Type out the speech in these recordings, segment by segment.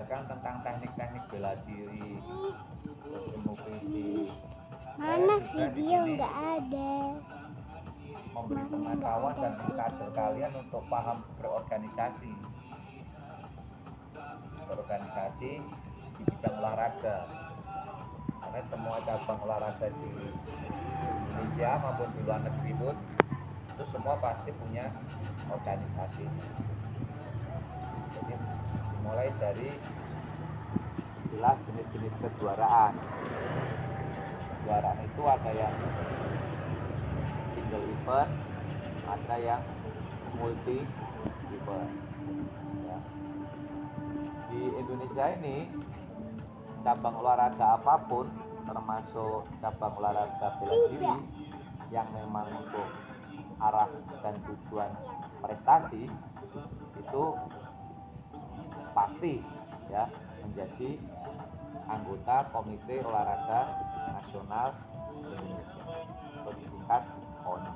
mengajarkan tentang teknik-teknik bela diri, terus ilmu fisik. Mana video nggak ada. Memberi pengetahuan dan mengkader kalian untuk paham berorganisasi di bidang olahraga. Karena semua cabang olahraga di Indonesia maupun di luar negeri pun itu semua pasti punya organisasi. Jadi dimulai dari jelas jenis-jenis kejuaraan. Kejuaraan itu ada yang single event, ada yang multi event. Ya. Di Indonesia ini cabang olahraga apapun, termasuk cabang olahraga bela diri yang memang untuk arah dan tujuan prestasi, itu pasti ya menjadi anggota Komite Olahraga Nasional Indonesia atau disingkat KONI.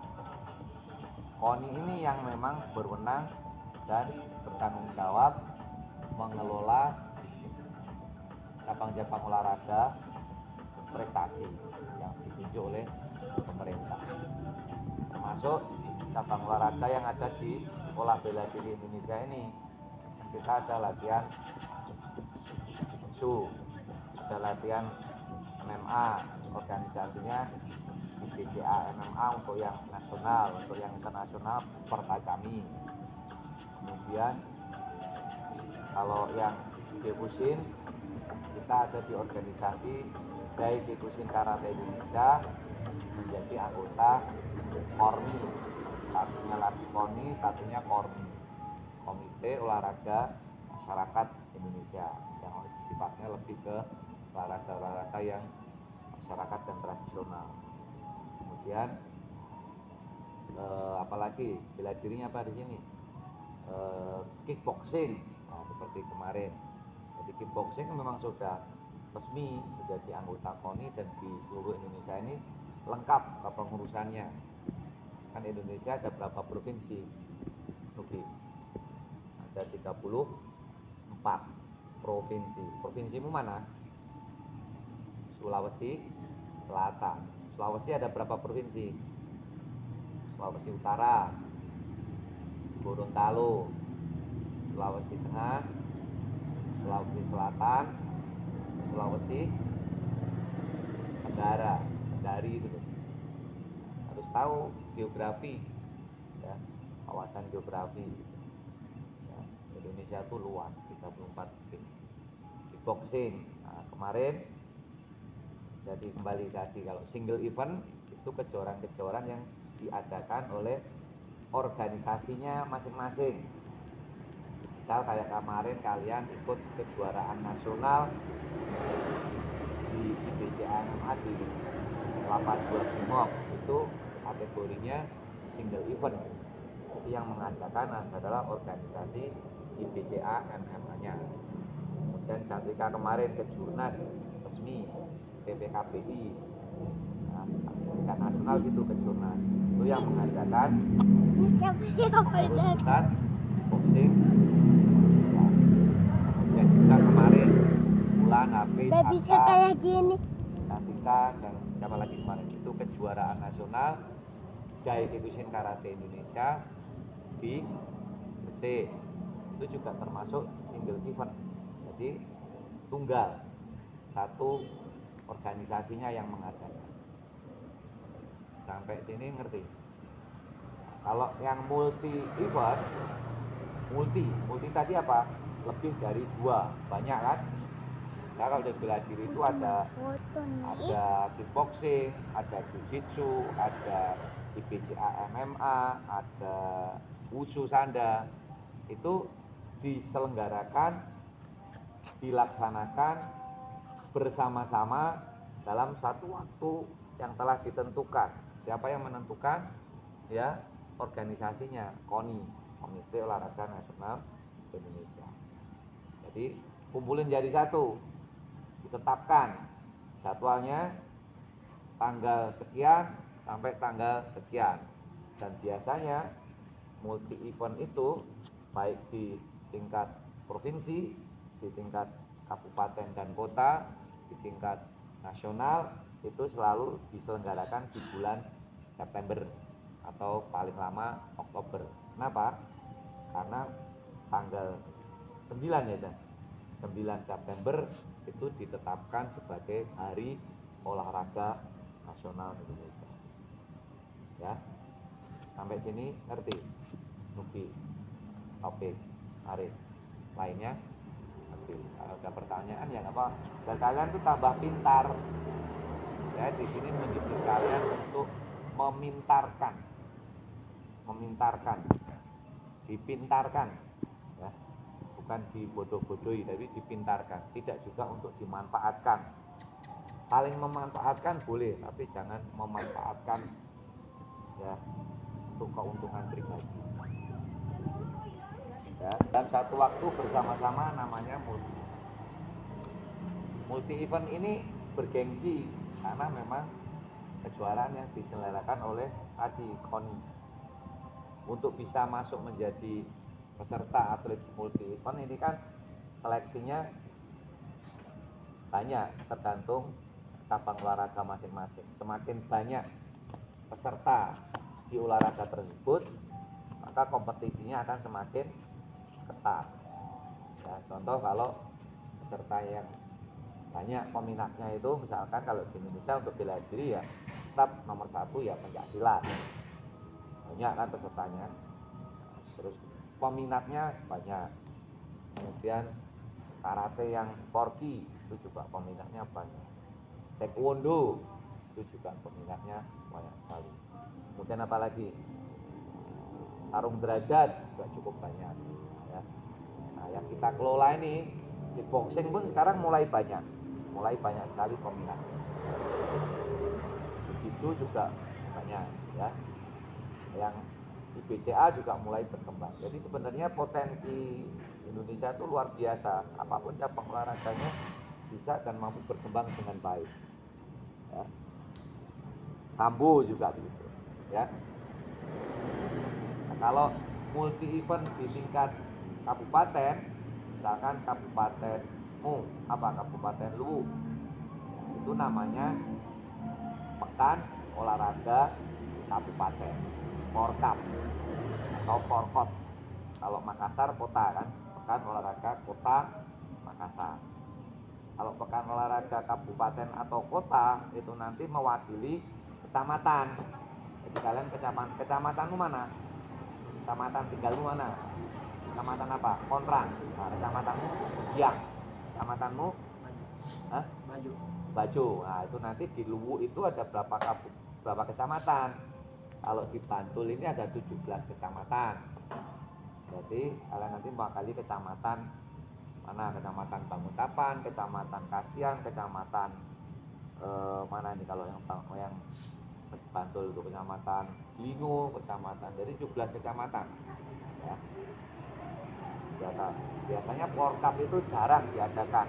KONI ini yang memang berwenang dan bertanggung jawab mengelola cabang-cabang olahraga prestasi yang ditunjuk oleh pemerintah, termasuk cabang olahraga yang ada di Sekolah Bela Diri Indonesia ini. Kita ada latihan SU, ada latihan MMA, organisasinya IBCA MMA untuk yang nasional, untuk yang internasional Pertajami. Kemudian kalau yang Dekusin, kita ada di organisasi Dai Dekusin Karate Indonesia menjadi anggota KORMI. Satunya lagi KONI, satunya KORMI, Komite Olahraga Masyarakat Indonesia, yang sifatnya lebih ke olahraga-olahraga yang masyarakat dan tradisional. Kemudian apalagi bela dirinya apa di sini? Kickboxing, nah, seperti kemarin. Jadi kickboxing memang sudah resmi menjadi anggota KONI dan di seluruh Indonesia ini lengkap kepengurusannya. Kan Indonesia ada berapa provinsi? Oke. Ada 34 provinsi. Provinsimu mana? Sulawesi Selatan. Sulawesi ada berapa provinsi? Sulawesi Utara, Gorontalo, Sulawesi Tengah, Sulawesi Selatan, Sulawesi Tenggara. Dari itu harus tahu geografi, ya, kawasan geografi. Ya, Indonesia itu luas, 34 provinsi. Kickboxing, nah, kemarin jadi kembali tadi, kalau single event itu kejuaraan-kejuaraan yang diadakan oleh organisasinya masing-masing. Misal kayak kemarin kalian ikut kejuaraan nasional di IBCA MMA di Lapas 2 Brimop, itu kategorinya single event. Jadi yang mengadakan adalah organisasi IBCA MMA-nya. Kemudian ketika kemarin ke Jurnas resmi PPKBI, nah, tingkat nasional gitu ke Jurnas, itu yang mengadakan pusat boxing. Kemudian juga kemarin bulan Hafiz bisa kayak gini. Katika dan siapa lagi kemarin itu kejuaraan nasional Dai Kikusin Karate Indonesia di Gresik, itu juga termasuk single event. Jadi tunggal, satu organisasinya yang mengadakan. Sampai sini ngerti? Kalau yang multi event, multi tadi apa? Lebih dari 2, banyak kan? Nah, kalau di bela diri itu ada kickboxing, ada jiu-jitsu, ada IBCA MMA, ada wushu sanda. Itu diselenggarakan, dilaksanakan bersama-sama dalam satu waktu yang telah ditentukan. Siapa yang menentukan? Ya, organisasinya, KONI, Komite Olahraga Nasional Indonesia. Jadi kumpulin jadi satu, ditetapkan jadwalnya tanggal sekian sampai tanggal sekian. Dan biasanya multi event itu baik di tingkat provinsi di tingkat kabupaten dan kota, di tingkat nasional itu selalu diselenggarakan di bulan September atau paling lama Oktober. Kenapa? Karena tanggal 9 ya, Dan. 9 September itu ditetapkan sebagai Hari Olahraga Nasional Indonesia. Ya. Sampai sini ngerti? Nugi. Topik. Arif. Lainnya ngerti. Kalau ada pertanyaan ya nggak apa. Dan kalian tuh tambah pintar. Ya, di sini mendidik kalian untuk memintarkan. Memintarkan. Dipintarkan. Ya. Bukan dibodoh-bodohi, tapi dipintarkan. Tidak juga untuk dimanfaatkan. Saling memanfaatkan boleh, tapi jangan memanfaatkan ya untuk keuntungan pribadi. Ya, dan satu waktu bersama-sama namanya multi event ini bergengsi karena memang kejuaraan yang diselenggarakan oleh tadi KONI. Untuk bisa masuk menjadi peserta atlet multi event ini kan seleksinya banyak, tergantung cabang olahraga masing-masing. Semakin banyak peserta di olahraga tersebut, maka kompetisinya akan semakin ketat. Ya, contoh kalau peserta yang banyak peminatnya itu, misalkan kalau di Indonesia untuk bela diri ya tetap nomor 1 ya pencaksilat, banyak kan pesertanya. Terus peminatnya banyak. Kemudian karate yang porki itu juga peminatnya banyak. Taekwondo itu juga peminatnya banyak sekali. Kemudian apalagi tarung derajat juga cukup banyak ya. Nah, yang kita kelola ini kickboxing pun sekarang mulai banyak sekali peminatnya. Jiu-jitsu juga banyak ya. Yang di BCA juga mulai berkembang. Jadi sebenarnya potensi Indonesia itu luar biasa. Apapun cabang olahraganya bisa dan mampu berkembang dengan baik. Ya. Sambo juga begitu. Ya. Nah, kalau multi event di tingkat kabupaten, misalkan kabupatenmu kabupaten lu, itu namanya Pekan Olahraga Kabupaten, Porkap atau Porkot. Kalau Makassar kota kan, Pekan Olahraga Kota Makassar. Kalau Pekan Olahraga Kabupaten atau kota itu nanti mewakili kecamatan. Jadi kalian kecamatanmu mana? Kecamatan tinggalmu mana? Kecamatan apa? Kontrang. Nah, kecamatanmu Giang. Kecamatanmu Baju. Baju. Nah, itu nanti di Luwu itu ada berapa kecamatan? Kalau di Bantul ini ada 17 kecamatan. Jadi kalian nanti mewakili kecamatan mana? Kecamatan Banguntapan, Kecamatan Kasian, Kecamatan mana ini kalau yang Bantul itu Kecamatan Lingo, Kecamatan, jadi 17 kecamatan ya. Biasanya Porkap itu jarang diadakan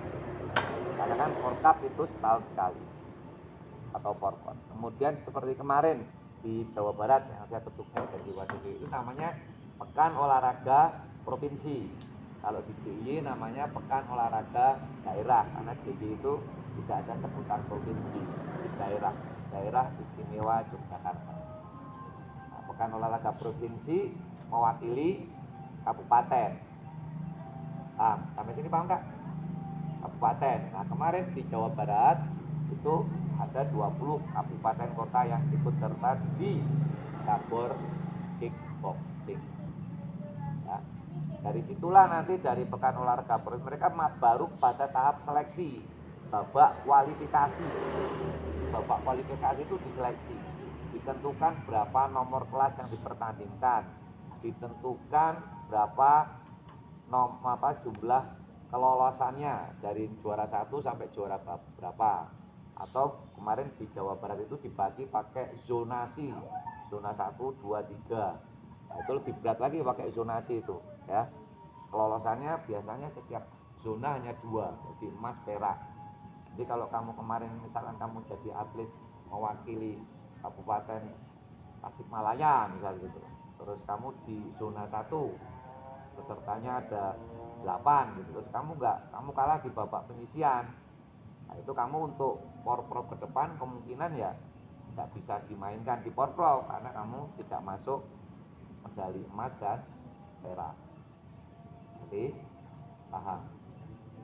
karena kan Porkap itu setahun sekali atau Porkot. Kemudian seperti kemarin di Jawa Barat yang saya ketugas dari Wadidi itu namanya Pekan Olahraga Provinsi. Kalau di DIY namanya Pekan Olahraga Daerah, karena DIY itu tidak ada sebutan provinsi, di daerah istimewa Yogyakarta. Nah, Pekan Olahraga Provinsi mewakili kabupaten. Sampai sini paham nggak? Kabupaten. Nah, kemarin di Jawa Barat itu ada 20 kabupaten kota yang ikut serta di cabur kickboxing. Ya. Dari situlah nanti dari Pekan Olahraga Provinsi mereka baru pada tahap seleksi, babak kualifikasi. Babak kualifikasi itu diseleksi, ditentukan berapa nomor kelas yang dipertandingkan, ditentukan berapa jumlah kelolosannya dari juara 1 sampai juara berapa. Atau kemarin di Jawa Barat itu dibagi pakai zonasi, zona 1, 2, 3. Nah, itu lebih berat lagi pakai zonasi itu ya. Kelolosannya biasanya setiap zona hanya 2, jadi emas perak. Jadi kalau kamu kemarin misalkan kamu jadi atlet mewakili Kabupaten Tasikmalaya misalnya gitu, terus kamu di zona 1, pesertanya ada 8 gitu, terus kamu kalah di babak penyisian. Nah, itu kamu untuk Porprov ke depan kemungkinan ya nggak bisa dimainkan di Porprov karena kamu tidak masuk medali emas dan perak. Jadi paham,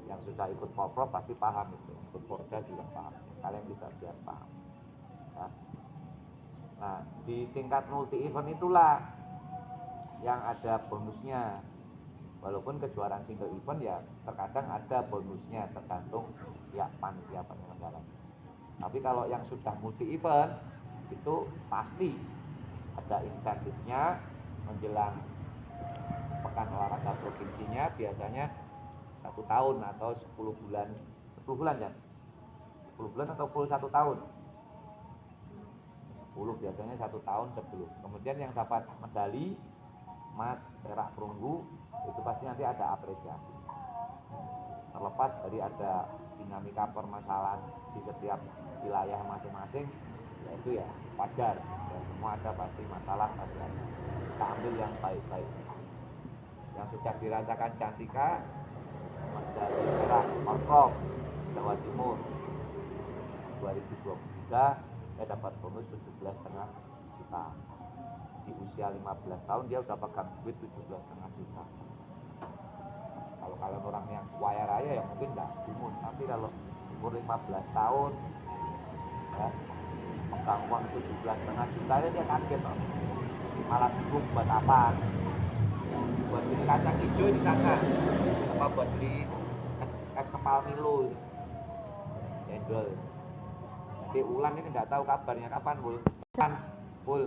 yang sudah ikut Porprov pasti paham itu, ikut Porda juga paham, kalian tidak biar paham ya. Nah, di tingkat multi event itulah yang ada bonusnya. Walaupun kejuaraan single event ya terkadang ada bonusnya tergantung ya panitia penyelenggara. Tapi kalau yang sudah multi event itu pasti ada insentifnya menjelang pekan olahraga provinsinya, biasanya 1 tahun atau 10 bulan, 10 bulan ya, 10 bulan atau 1 tahun, 10 biasanya 1 tahun sebelum. Kemudian yang dapat medali emas, perak, perunggu itu pasti nanti ada apresiasi. Terlepas dari ada dinamika permasalahan di setiap wilayah masing-masing, yaitu ya wajar, ya, semua ada pasti masalah, pasti ada. Kita ambil yang baik-baik. Yang sudah dirasakan Cantika, medali perak Porprov Jawa Timur 2023, dia dapat bonus 17,5 juta. Di usia 15 tahun dia udah pegang duit 17,5 juta. Kalau kalian orang yang kaya raya ya mungkin nggak timun, tapi kalau umur 15 tahun ya pegang uang 17,5 juta ya dia kaget loh. Malah bingung buat apa, buat beli kacang hijau di sana apa buat beli es kepal Milo cendol. Jadi Ulan ini nggak tahu kabarnya kapan, Bul.